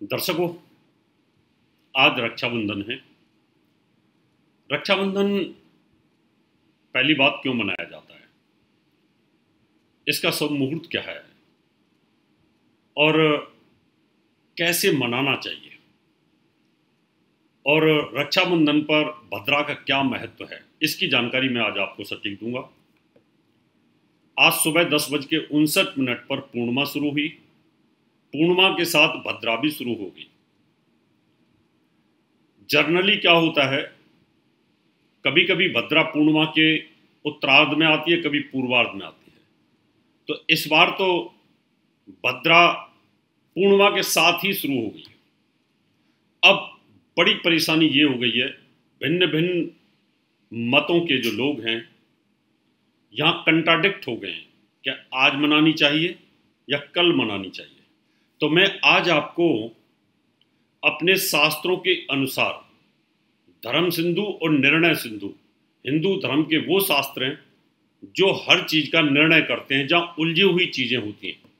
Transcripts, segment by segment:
दर्शकों, आज रक्षाबंधन है। रक्षाबंधन पहली बात क्यों मनाया जाता है, इसका शुभ मुहूर्त क्या है और कैसे मनाना चाहिए, और रक्षाबंधन पर भद्रा का क्या महत्व है, इसकी जानकारी मैं आज आपको सटीक दूंगा। आज सुबह 10:59 पर पूर्णिमा शुरू हुई। पूर्णिमा के साथ भद्रा भी शुरू होगी। जर्नली क्या होता है, कभी कभी भद्रा पूर्णिमा के उत्तरार्ध में आती है, कभी पूर्वार्ध में आती है। तो इस बार तो भद्रा पूर्णिमा के साथ ही शुरू हो गई। अब बड़ी परेशानी ये हो गई है, भिन्न भिन्न मतों के जो लोग हैं यहाँ कंट्राडिक्ट हो गए हैं, क्या आज मनानी चाहिए या कल मनानी चाहिए। तो मैं आज आपको अपने शास्त्रों के अनुसार धर्म सिंधु और निर्णय सिंधु, हिंदू धर्म के वो शास्त्र हैं जो हर चीज का निर्णय करते हैं, जहां उलझी हुई चीजें होती हैं।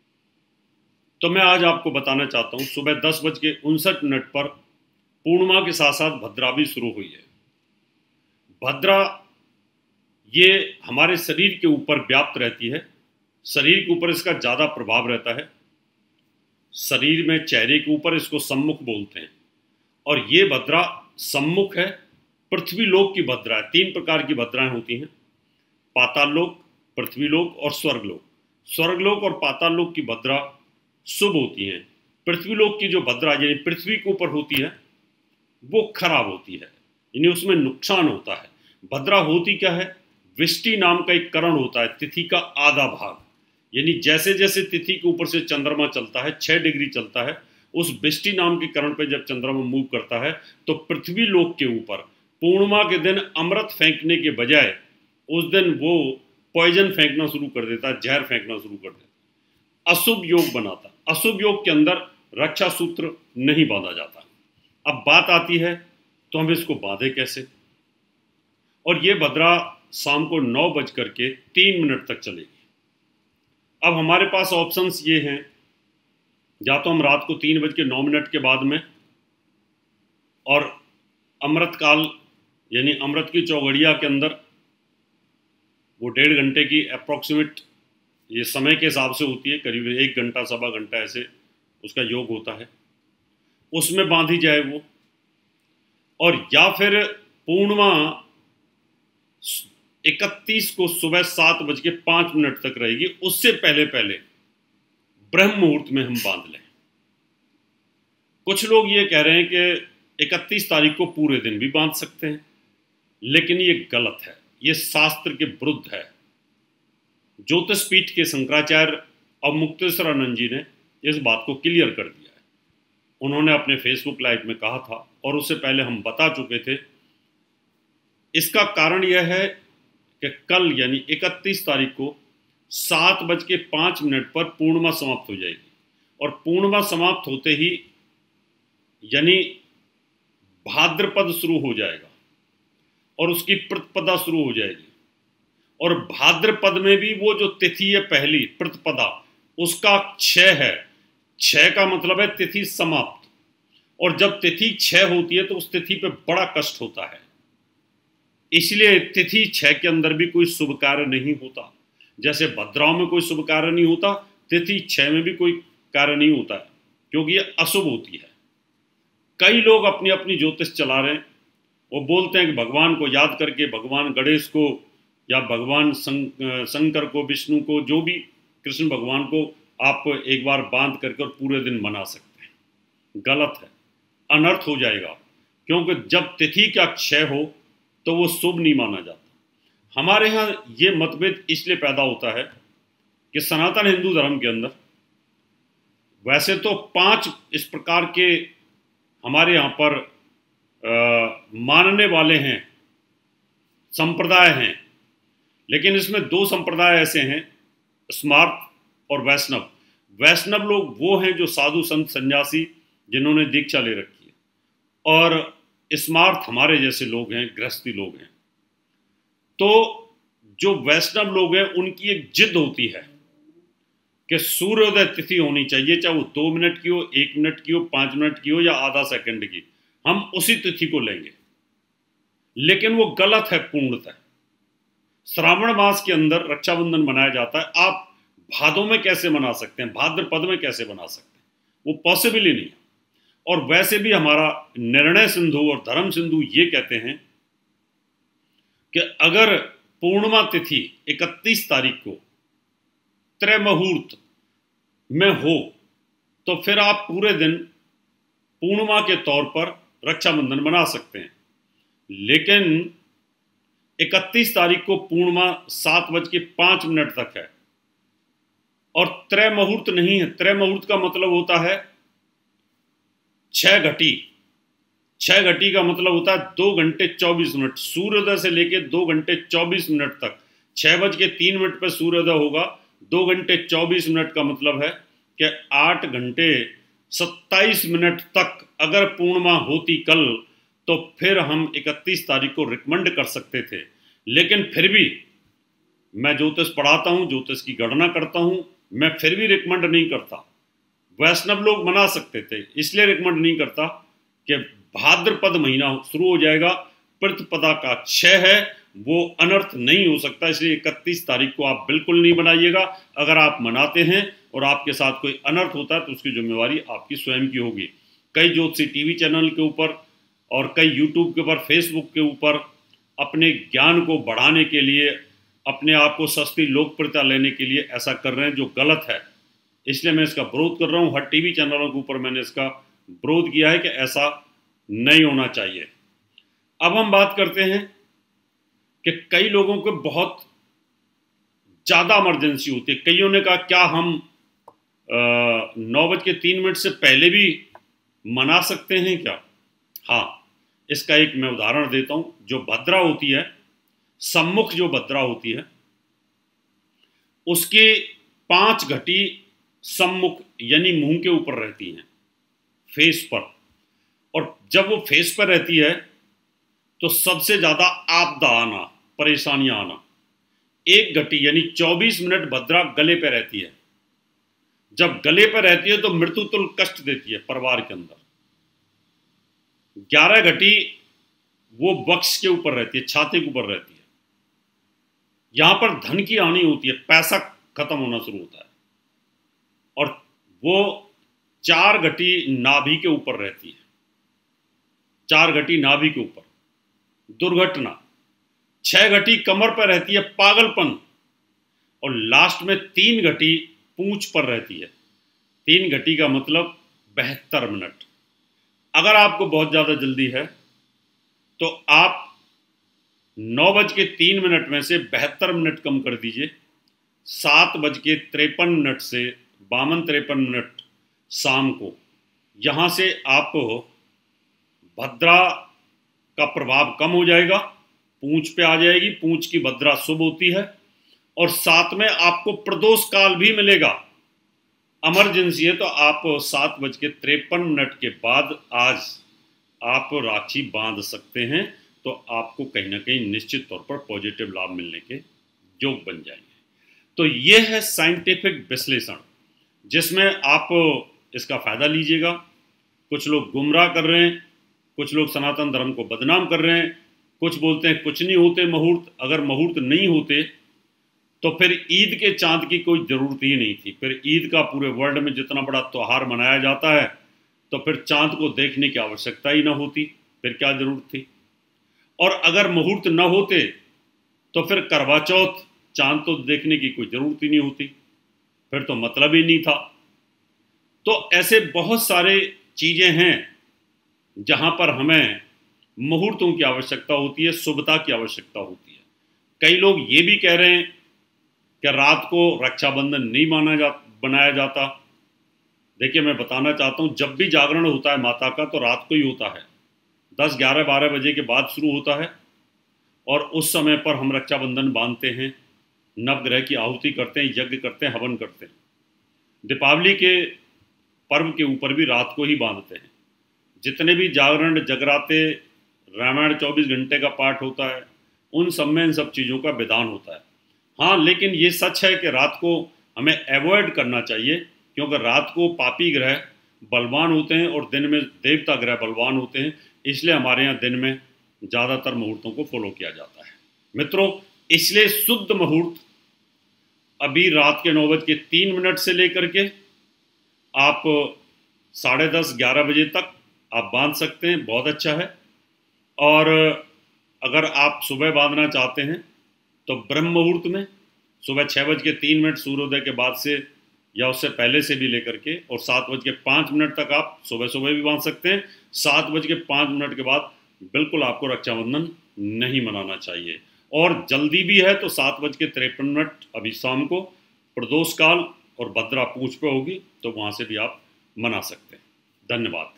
तो मैं आज आपको बताना चाहता हूं, सुबह 10:59 पर पूर्णिमा के साथ साथ भद्रा भी शुरू हुई है। भद्रा ये हमारे शरीर के ऊपर व्याप्त रहती है, शरीर के ऊपर इसका ज्यादा प्रभाव रहता है। शरीर में चेहरे के ऊपर इसको सम्मुख बोलते हैं, और ये भद्रा सम्मुख है। पृथ्वी लोक की भद्रा है। 3 प्रकार की भद्राएं होती हैं, पाताल लोक, पृथ्वी लोक और स्वर्ग लोक। स्वर्ग लोक और पाताल लोक की भद्रा शुभ होती हैं। पृथ्वी लोक की जो भद्रा यानी पृथ्वी के ऊपर होती है वो खराब होती है, यानी उसमें नुकसान होता है। भद्रा होती क्या है, विष्टि नाम का एक करण होता है, तिथि का आधा भाग। यानी जैसे जैसे तिथि के ऊपर से चंद्रमा चलता है, 6 डिग्री चलता है, उस विष्टि नाम के करण पे जब चंद्रमा मूव करता है तो पृथ्वी लोक के ऊपर पूर्णिमा के दिन अमृत फेंकने के बजाय उस दिन वो पॉइजन फेंकना शुरू कर देता है, जहर फेंकना शुरू कर देता, अशुभ योग बनाता। अशुभ योग के अंदर रक्षा सूत्र नहीं बांधा जाता। अब बात आती है तो हम इसको बांधे कैसे। और ये भद्रा शाम को 9:03 तक चलेगी। अब हमारे पास ऑप्शंस ये हैं, या तो हम रात को 3:09 के बाद में, और अमृत काल यानी अमृत की चौघड़िया के अंदर वो 1.5 घंटे की अप्रॉक्सीमेट ये समय के हिसाब से होती है, करीब 1 घंटा सवा घंटा ऐसे उसका योग होता है, उसमें बांधी जाए वो। और या फिर पूर्णिमा 31 को सुबह 7:05 तक रहेगी, उससे पहले पहले ब्रह्म मुहूर्त में हम बांध लें। कुछ लोग ये कह रहे हैं कि 31 तारीख को पूरे दिन भी बांध सकते हैं, लेकिन ये गलत है, ये शास्त्र के विरुद्ध है। ज्योतिष पीठ के शंकराचार्य और मुक्तेश्वरानंद जी ने इस बात को क्लियर कर दिया है। उन्होंने अपने फेसबुक लाइव में कहा था, और उससे पहले हम बता चुके थे। इसका कारण यह है कि कल यानी 31 तारीख को 7:05 पर पूर्णिमा समाप्त हो जाएगी, और पूर्णिमा समाप्त होते ही यानी भाद्रपद शुरू हो जाएगा और उसकी प्रतिपदा शुरू हो जाएगी। और भाद्रपद में भी वो जो तिथि है पहली प्रतिपदा, उसका 6 है। 6 का मतलब है तिथि समाप्त, और जब तिथि 6 होती है तो उस तिथि पे बड़ा कष्ट होता है। इसलिए तिथि 6 के अंदर भी कोई शुभ कार्य नहीं होता। जैसे भद्राओं में कोई शुभ कार्य नहीं होता, तिथि 6 में भी कोई कार्य नहीं होता है, क्योंकि ये अशुभ होती है। कई लोग अपनी अपनी ज्योतिष चला रहे हैं। वो बोलते हैं कि भगवान को याद करके, भगवान गणेश को या भगवान शंकर को, विष्णु को, जो भी कृष्ण भगवान को आप एक बार बांध करके और पूरे दिन मना सकते हैं। गलत है, अनर्थ हो जाएगा, क्योंकि जब तिथि का क्षय हो तो वो शुभ नहीं माना जाता। हमारे यहाँ ये मतभेद इसलिए पैदा होता है कि सनातन हिंदू धर्म के अंदर वैसे तो 5 इस प्रकार के हमारे यहाँ पर मानने वाले हैं, संप्रदाय हैं, लेकिन इसमें 2 संप्रदाय ऐसे हैं, स्मार्त और वैष्णव। वैष्णव लोग वो हैं जो साधु संत सन्यासी जिन्होंने दीक्षा ले रखी है, और स्मार्त हमारे जैसे लोग हैं, गृहस्थी लोग हैं। तो जो वैष्णव लोग हैं उनकी एक जिद होती है कि सूर्योदय तिथि होनी चाहिए, चाहे वो 2 मिनट की हो, 1 मिनट की हो, 5 मिनट की हो या आधा सेकंड की, हम उसी तिथि को लेंगे। लेकिन वो गलत है पूर्णतः। श्रावण मास के अंदर रक्षाबंधन मनाया जाता है, आप भादों में कैसे मना सकते हैं, भाद्रपद में कैसे मना सकते हैं? वो पॉसिबल ही नहीं है। और वैसे भी हमारा निर्णय सिंधु और धर्म सिंधु ये कहते हैं कि अगर पूर्णिमा तिथि 31 तारीख को त्रैमुहूर्त में हो तो फिर आप पूरे दिन पूर्णिमा के तौर पर रक्षाबंधन मना सकते हैं। लेकिन 31 तारीख को पूर्णिमा 7:05 तक है और त्रैमुहूर्त नहीं है। त्रैमुहूर्त का मतलब होता है 6 घटी। 6 घटी का मतलब होता है 2 घंटे 24 मिनट, सूर्योदय से लेके 2 घंटे 24 मिनट तक। 6:03 पर सूर्योदय होगा, 2 घंटे 24 मिनट का मतलब है कि 8 घंटे 27 मिनट तक अगर पूर्णिमा होती कल तो फिर हम 31 तारीख को रिकमेंड कर सकते थे। लेकिन फिर भी मैं ज्योतिष पढ़ाता हूं, ज्योतिष की गणना करता हूं, मैं फिर भी रिकमेंड नहीं करता। वैष्णव लोग मना सकते थे, इसलिए रिकमेंड नहीं करता कि भाद्रपद महीना शुरू हो जाएगा, प्रतिपदा का 6 है, वो अनर्थ नहीं हो सकता। इसलिए 31 तारीख को आप बिल्कुल नहीं बनाइएगा। अगर आप मनाते हैं और आपके साथ कोई अनर्थ होता है तो उसकी जिम्मेवारी आपकी स्वयं की होगी। कई ज्योतिषी टीवी चैनल के ऊपर और कई यूट्यूब के ऊपर, फेसबुक के ऊपर अपने ज्ञान को बढ़ाने के लिए, अपने आप को सस्ती लोकप्रियता लेने के लिए ऐसा कर रहे हैं जो गलत है। इसलिए मैं इसका विरोध कर रहा हूँ। हर टीवी चैनलों के ऊपर मैंने इसका विरोध किया है कि ऐसा नहीं होना चाहिए। अब हम बात करते हैं कि कई लोगों को बहुत ज़्यादा इमरजेंसी होती है। कईयों ने कहा क्या हम 9:03 से पहले भी मना सकते हैं क्या? हाँ, इसका एक मैं उदाहरण देता हूँ। जो भद्रा होती है, सम्मुख जो भद्रा होती है, उसके 5 घटी सम्मुख यानी मुंह के ऊपर रहती हैं, फेस पर। और जब वो फेस पर रहती है तो सबसे ज्यादा आपदा आना, परेशानियां आना। 1 घटी यानी 24 मिनट भद्रा गले पे रहती है। जब गले पे रहती है तो मृत्यु तुल्य कष्ट देती है परिवार के अंदर। 11 घटी वो वक्ष के ऊपर रहती है, छाती के ऊपर रहती है। यहां पर धन की हानि होती है, पैसा खत्म होना शुरू होता है। और वो 4 घटी नाभि के ऊपर रहती है, 4 घटी नाभि के ऊपर, दुर्घटना। 6 घटी कमर पर रहती है, पागलपन। और लास्ट में 3 घटी पूंछ पर रहती है। 3 घटी का मतलब 72 मिनट। अगर आपको बहुत ज्यादा जल्दी है तो आप 9:03 में से 72 मिनट कम कर दीजिए। 7:53 से 52-53 शाम को यहां से आप भद्रा का प्रभाव कम हो जाएगा, पूंछ पे आ जाएगी। पूंछ की भद्रा शुभ होती है और साथ में आपको प्रदोष काल भी मिलेगा। इमरजेंसी है तो आप 7:53 के बाद आज आप राखी बांध सकते हैं, तो आपको कहीं ना कहीं निश्चित तौर पर पॉजिटिव लाभ मिलने के योग बन जाएंगे। तो ये है साइंटिफिक विश्लेषण, जिसमें आप इसका फायदा लीजिएगा। कुछ लोग गुमराह कर रहे हैं, कुछ लोग सनातन धर्म को बदनाम कर रहे हैं, कुछ बोलते हैं कुछ नहीं होते मुहूर्त। अगर मुहूर्त नहीं होते तो फिर ईद के चांद की कोई ज़रूरत ही नहीं थी। फिर ईद का पूरे वर्ल्ड में जितना बड़ा त्यौहार मनाया जाता है, तो फिर चांद को देखने की आवश्यकता ही ना होती, फिर क्या जरूरत थी। और अगर मुहूर्त न होते तो फिर करवा चौथ, चांद तो देखने की कोई ज़रूरत ही नहीं होती, फिर तो मतलब ही नहीं था। तो ऐसे बहुत सारे चीज़ें हैं जहां पर हमें मुहूर्तों की आवश्यकता होती है, शुभता की आवश्यकता होती है। कई लोग ये भी कह रहे हैं कि रात को रक्षाबंधन नहीं बनाया जाता। देखिए, मैं बताना चाहता हूँ, जब भी जागरण होता है माता का तो रात को ही होता है। 10, 11, 12 बजे के बाद शुरू होता है और उस समय पर हम रक्षाबंधन बांधते हैं, नवग्रह की आहुति करते हैं, यज्ञ करते हैं, हवन करते हैं। दीपावली के पर्व के ऊपर भी रात को ही बांधते हैं। जितने भी जागरण, जगराते, रामायण 24 घंटे का पाठ होता है, उन सब में इन सब चीज़ों का विधान होता है। हाँ, लेकिन ये सच है कि रात को हमें अवॉइड करना चाहिए, क्योंकि रात को पापी ग्रह बलवान होते हैं और दिन में देवता ग्रह बलवान होते हैं, इसलिए हमारे यहाँ दिन में ज़्यादातर मुहूर्तों को फॉलो किया जाता है। मित्रों, इसलिए शुद्ध मुहूर्त अभी रात के 9:03 से लेकर के आप 10:30-11 बजे तक आप बांध सकते हैं, बहुत अच्छा है। और अगर आप सुबह बांधना चाहते हैं तो ब्रह्म मुहूर्त में सुबह 6:03 सूर्योदय के बाद से या उससे पहले से भी लेकर के, और 7:05 तक आप सुबह सुबह भी बांध सकते हैं। 7:05 के बाद बिल्कुल आपको रक्षाबंधन नहीं मनाना चाहिए, और जल्दी भी है तो 7:53 अभी शाम को प्रदोष काल और भद्रा पूछ पे होगी, तो वहाँ से भी आप मना सकते हैं। धन्यवाद।